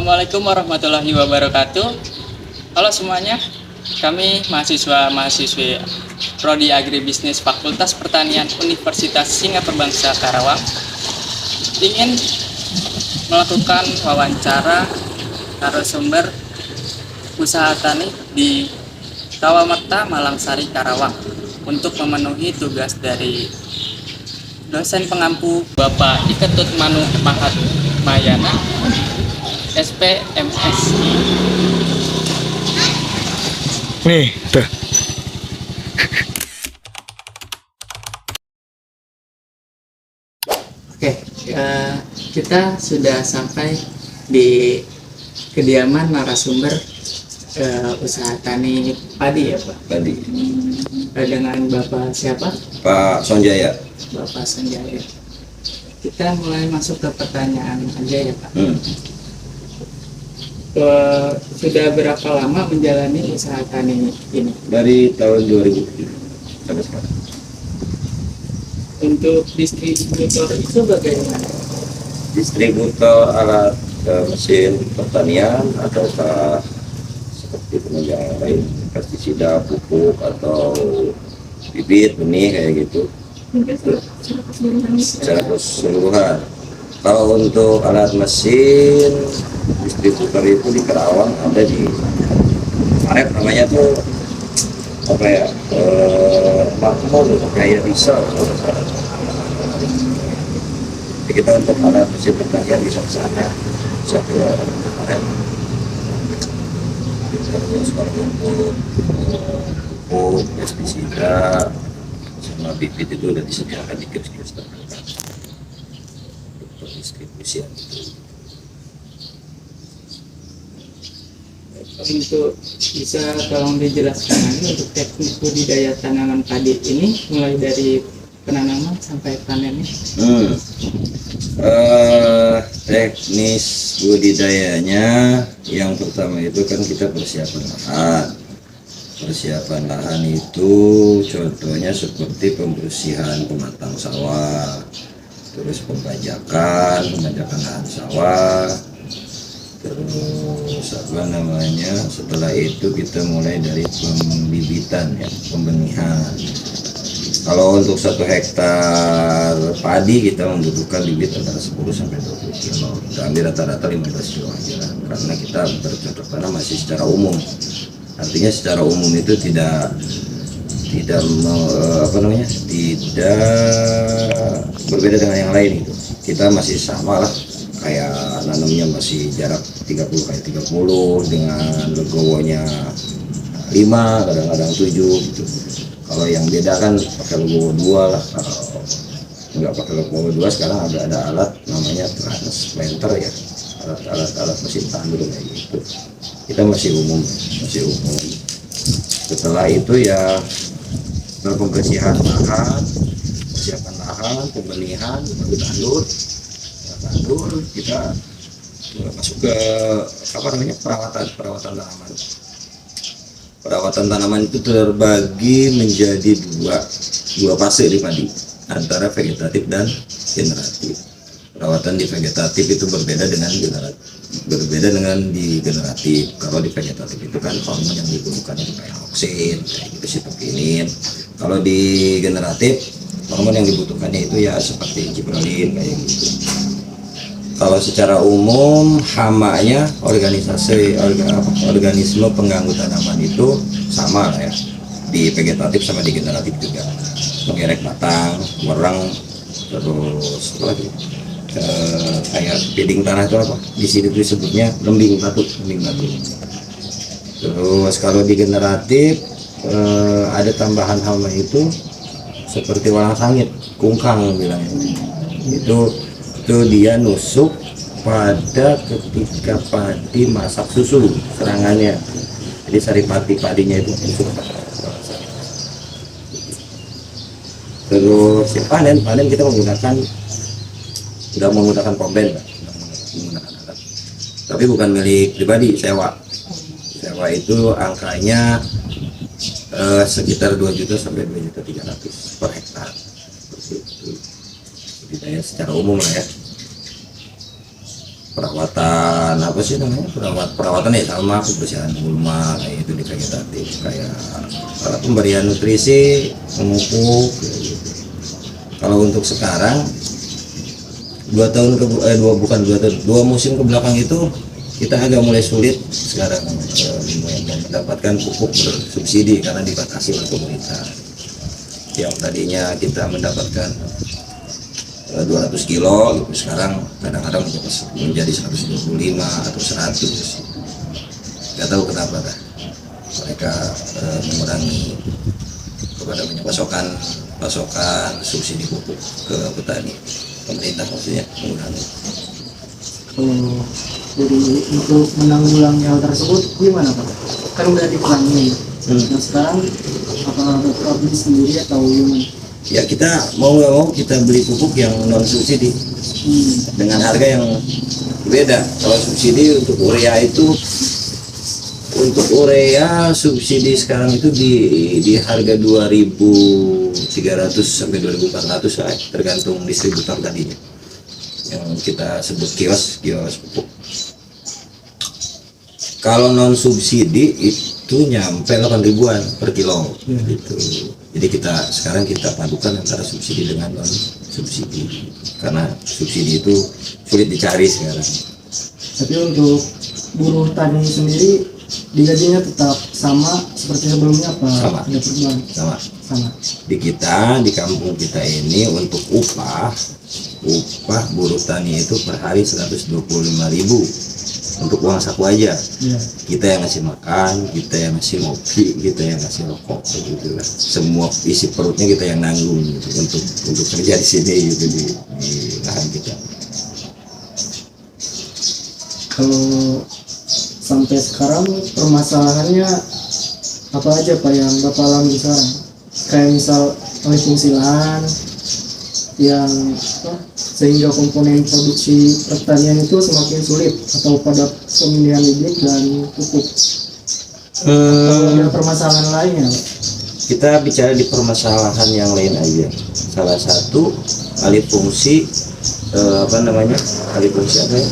Assalamualaikum warahmatullahi wabarakatuh. Halo semuanya, kami mahasiswa-mahasiswi Prodi Agribisnis Fakultas Pertanian Universitas Singapura Bangsa Karawang ingin melakukan wawancara narasumber usaha tani di Kawamerta Malangsari Karawang untuk memenuhi tugas dari dosen pengampu Bapak Iketut Manu Mahat Mayana SPMSI. Nih, tuh. Oke, kita sudah sampai di kediaman narasumber usaha tani padi ya Pak? Tadi Dengan Bapak siapa? Pak Sonjaya. Bapak Sanjaya. Kita mulai masuk ke pertanyaan aja ya Pak. Sudah berapa lama menjalani usaha tani ini? Dari tahun 2007 sampai sekarang. Untuk distributor itu bagaimana? Distributor alat mesin pertanian ataukah seperti penunjang lain, pestisida, pupuk atau bibit, benih kayak gitu. Secara keseluruhan. Kalau untuk alat mesin distributor itu di Karawang ada di Arep, namanya tuh apa ya, Makmur kayak bisa. Jadi kita untuk alat mesin pertanian bisa ke sana, bisa ke Arep. Terus kalau untuk pupuk, pestisida sama bibit itu udah disediakan di kios-kios terdekat untuk distribusian itu. Untuk bisa tolong dijelaskan lagi untuk teknik budidaya tanaman padi ini mulai dari penanaman sampai panennya. Teknis budidayanya yang pertama itu kan kita persiapan lahan. Persiapan lahan itu contohnya seperti pembersihan pematang sawah, terus pembajakan lahan sawah, terus apa namanya, setelah itu kita mulai dari pembibitan ya, pembenihan. Kalau untuk 1 hektar padi kita membutuhkan bibit antara 10 sampai 20 kilo. Kita ambil rata-rata 15 kilo aja lah, karena kita bercocok tanam masih secara umum. Artinya secara umum itu tidak berbeda dengan yang lain itu. Kita masih sama lah, kayak nanamnya masih jarak 30 kali 30 dengan legowonya 5, kadang-kadang 7 gitu. Kalau yang beda kan pakai legowo 2 lah. Kalau nggak pakai legowo 2 sekarang ada alat namanya transplanter ya, alat mesin tandur kayak gitu. Kita masih umum. Setelah itu ya pembersihan lahan, persiapan lahan, pembenihan, baru tandur. Kita masuk ke perawatan tanaman. Perawatan tanaman itu terbagi menjadi dua fase di padi, antara vegetatif dan generatif. Perawatan di vegetatif itu berbeda dengan di generatif. Kalau di vegetatif itu kan hormon yang dibutuhkan itu kayak oksin, kayak gitu, sitokinin. Kalau di generatif hormon yang dibutuhkannya itu ya seperti gibralin kayak gitu. Kalau secara umum hamanya organisme pengganggu tanaman itu sama lah ya, di vegetatif sama di generatif juga. Mengerek batang, wereng, terus apa lagi? Kayak beding tanah itu apa? Di sini tuh disebutnya lembing batu. Terus kalau di generatif ada tambahan hama itu seperti walang sangit, kungkang bilangnya. Itu dia nusuk pada ketika padi masak susu serangannya. Jadi saripati padinya itu nusuk. Terus ya, panen kita menggunakan pomben, menggunakan alat. Tapi bukan milik pribadi, sewa itu angkanya sekitar 2 juta sampai 2.300.000 per hektar. Seperti itu budidaya secara umum lah ya. perawatan apa sih namanya, perawatan ya sama kebersihan rumah kayak itu di vegetatif, kayak pemberian nutrisi, memupuk kayak gitu. Kalau untuk sekarang 2 musim ke belakang itu kita agak mulai sulit sekarang mendapatkan pupuk bersubsidi karena dibatasi oleh pemerintah. Yang tadinya kita mendapatkan 200 kilo gitu, sekarang kadang-kadang menjadi 125 atau 100. Nggak tahu kenapa kan mereka mengurangi pasokan subsidi pupuk ke petani, pemerintah maksudnya mengurangi. Jadi untuk menanggulangi hal tersebut gimana Pak? Kan udah dikurangi. Nah sekarang apakah Bapak beli sendiri atau gimana? Ya kita mau nggak mau kita beli pupuk yang non subsidi dengan harga yang beda. Kalau subsidi untuk urea itu, untuk urea subsidi sekarang itu di harga 2.300 sampai 2.400 lah, tergantung distributor tadinya. Yang kita sebut kios pupuk. Kalau non subsidi itu nyampe 8 ribuan per kilo gitu. Jadi sekarang kita padukan antara subsidi dengan non subsidi karena subsidi itu sulit dicari sekarang. Tapi untuk buruh tani sendiri digajinya tetap sama seperti sebelumnya apa? Sama. Ada perubahan? Sama. Di kampung kita ini untuk upah buruh tani itu per hari 125.000 untuk uang saku aja. Ya. Kita yang ngasih makan, kita yang ngasih ngopi, kita yang ngasih rokok gitu lah. Semua isi perutnya kita yang nanggung gitu, untuk kerja di sini gitu di lahan kita. Kalau sampai sekarang permasalahannya apa aja Pak yang Bapak alami sekarang? Kayak misal alih fungsi lahan yang sehingga komponen produksi pertanian itu semakin sulit, atau pada pemilihan bibit dan pupuk, atau ada permasalahan lainnya Pak? Kita bicara di permasalahan yang lain aja. Salah satu alih fungsi alih fungsi apa ya?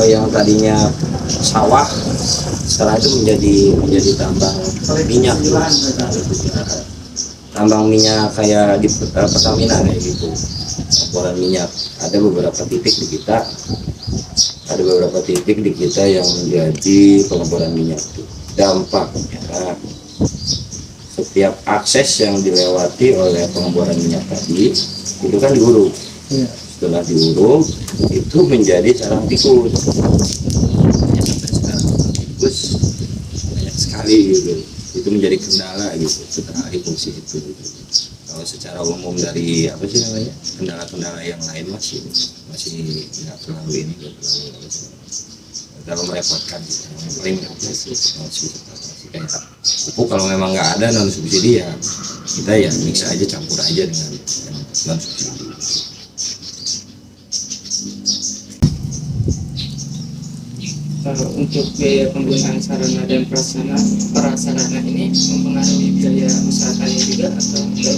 Yang tadinya sawah sekarang itu menjadi tambang minyak, tambang minyak kayak di Pertamina kayak gitu, pengeboran minyak. Ada beberapa titik di kita yang menjadi pengeboran minyak. Dampaknya setiap akses yang dilewati oleh pengeboran minyak tadi itu kan diuruk. Ya. Setelah diuruk itu menjadi sarang tikus. Sampai sekarang tikus banyak sekali gitu. Itu menjadi kendala gitu setelah alih fungsi itu. Kalau secara umum dari kendala-kendala yang lain masih nggak terlalu terlalu merepotkan gitu. Yang paling merepotkan masih kayak pupuk kalau memang nggak ada non subsidi ya kita ya mix aja, campur aja dengan non subsidi. Untuk biaya penggunaan sarana dan prasarana ini mempengaruhi biaya usaha tani juga atau enggak?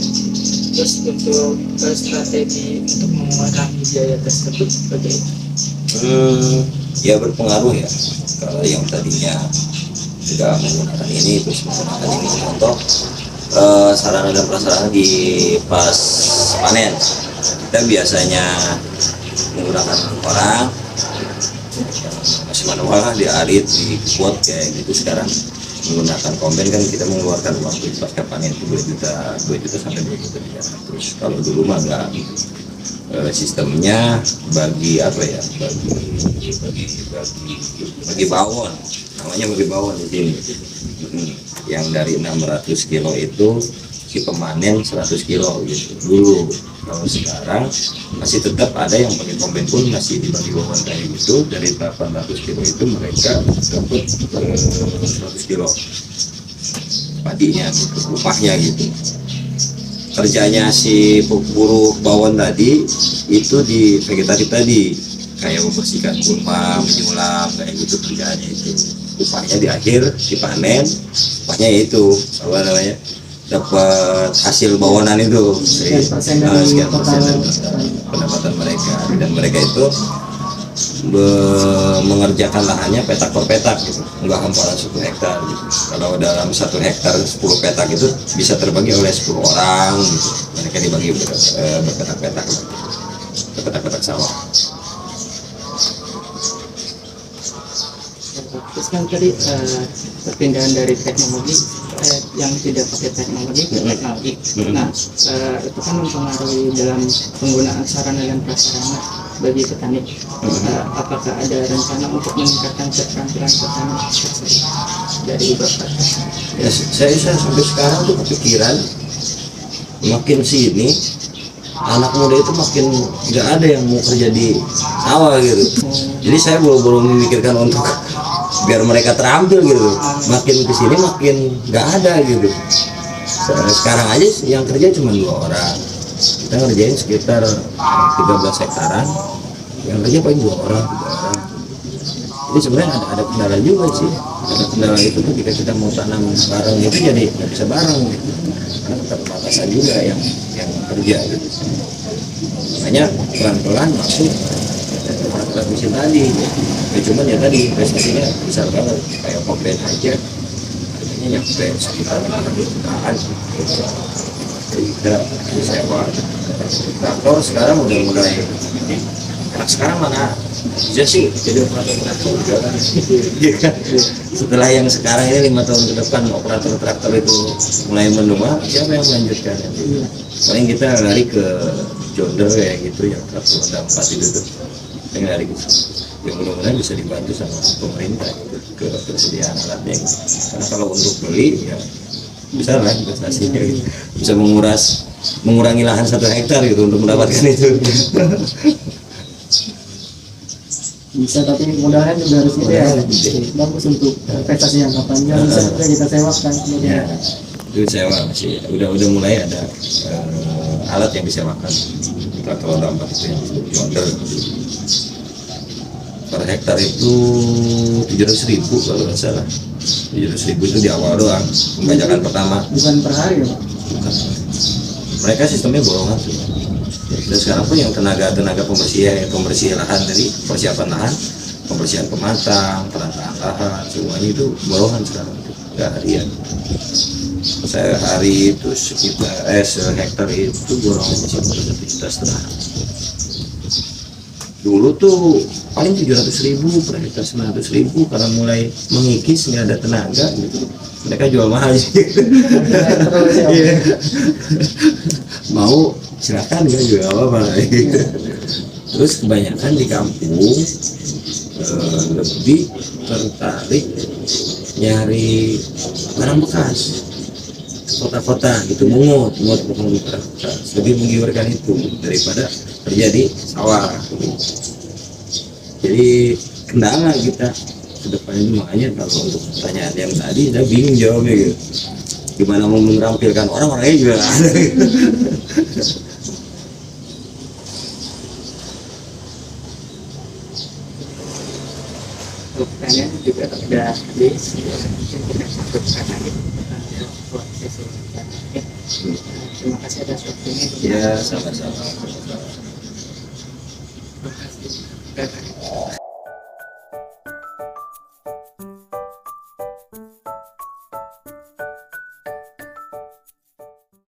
Terus untuk strategi untuk mengurangi biaya tersebut bagaimana? Ya berpengaruh ya. Kalau yang tadinya sudah menggunakan ini terus menggunakan ini, contoh sarana dan prasarana di pas panen kita biasanya menggunakan orang masih manual lah, diarit, dibuat kayak gitu. Sekarang menggunakan komben kan kita mengeluarkan uang pasca panen itu 2 juta sampai 2.300.000. Kalau dulu mah enggak, sistemnya bagi bawon, namanya bagi bawon di sini. Yang dari 600 kilo itu si pemanen 100 kilo gitu dulu. Kalau sekarang masih tetap ada yang pakai komben pun masih dibagi bawon kayak gitu. Dari 800 kilo itu mereka dapat 100 kilo padinya gitu, upahnya gitu. Kerjanya si buruh bawon tadi itu di vegetatif tadi, kayak membersihkan kurma, menyulam kayak gitu kerjaannya itu. Upahnya di akhir dipanen, upahnya itu apa namanya, dapat hasil bawonan itu sekian persen dari pendapatan mereka. Dan mereka itu mengerjakan lahannya petak per petak gitu, nggak hamparan 1 hektar gitu. Kalau dalam 1 hektar 10 petak itu bisa terbagi oleh 10 orang gitu. Mereka dibagi berpetak-petak, petak-petak sawah. Terus kan tadi perpindahan dari teknologi yang tidak pakai teknologi ke teknologi. Nah, itu kan mempengaruhi dalam penggunaan sarana dan prasarana bagi petani. Apakah ada rencana untuk meningkatkan keterampilan petani tersebut dari Bapak? Ya, saya sampai sekarang tuh kepikiran makin sini anak muda itu makin nggak ada yang mau kerja di sawah gitu. Jadi saya belum memikirkan untuk biar mereka terampil gitu. Makin kesini makin nggak ada gitu. Sekarang aja yang kerja cuma 2 orang. Kita ngerjain sekitar 13 hektaran. Yang kerja paling 2 orang, 3 orang. Jadi sebenarnya ada kendala juga sih. Ada kendala itu ketika kita mau tanam bareng itu jadi nggak bisa bareng gitu. Karena keterbatasan juga yang kerja gitu. Makanya pelan-pelan masuk alat mesin tadi. Ya cuman ya tadi investasinya besar banget, kayak komplain aja harganya nyampe sekitar 400 jutaan. Jadi kita disewa traktor sekarang udah mulai. Anak sekarang mana bisa sih jadi operator traktor juga kan. Setelah yang sekarang ini 5 tahun ke depan operator traktor itu mulai menua, siapa yang melanjutkan? Paling kita lari ke John Deere kayak gitu, yang traktor roda 4 itu tuh yang lari gitu. Yang mudah-mudahan bisa dibantu sama pemerintah gitu, ke persediaan alatnya gitu. Karena kalau untuk beli ya bisa lah investasinya gitu. Bisa mengurangi lahan 1 hektar gitu untuk mendapatkan itu. Bisa, tapi modalnya juga harus gede ya. Bagus untuk investasi yang panjang, bisa juga kita sewakan kemudian. Ya, itu sewa masih udah mulai ada alat yang disewakan. Traktor roda 4 itu yang disebut John Deere. Per hektar itu 700.000 kalau nggak salah. 700.000 itu di awal doang, pembajakan pertama. Bukan per hari ya Pak? Bukan. Mereka sistemnya borongan tuh. Dan sekarang pun yang tenaga pembersih lahan tadi, persiapan lahan, pembersihan pematang, perataan lahan, semuanya itu borongan sekarang, nggak harian. Saya hari itu sekitar sehektar itu borongannya sekitar 1,5 juta. Dulu tuh paling 700.000 per hektar, 900.000 karena mulai mengikis nggak ada tenaga gitu. Mereka jual mahal sih. Mau silakan ya juga apa gitu. Terus kebanyakan di kampung lebih tertarik nyari barang bekas kota-kota gitu, mungut bekas, lebih menggiurkan itu daripada kerja di sawah. Jadi kendala kita ke depannya, makanya kalau untuk pertanyaan yang tadi saya bingung jawabnya gitu. Gimana mau menampilkan orang-orangnya juga ada gitu. Pertanyaan juga udah habis, mungkin kita cukupkan lagi buat sesi selanjutnya. Terima kasih atas waktunya. Ya, sama-sama. Terima kasih.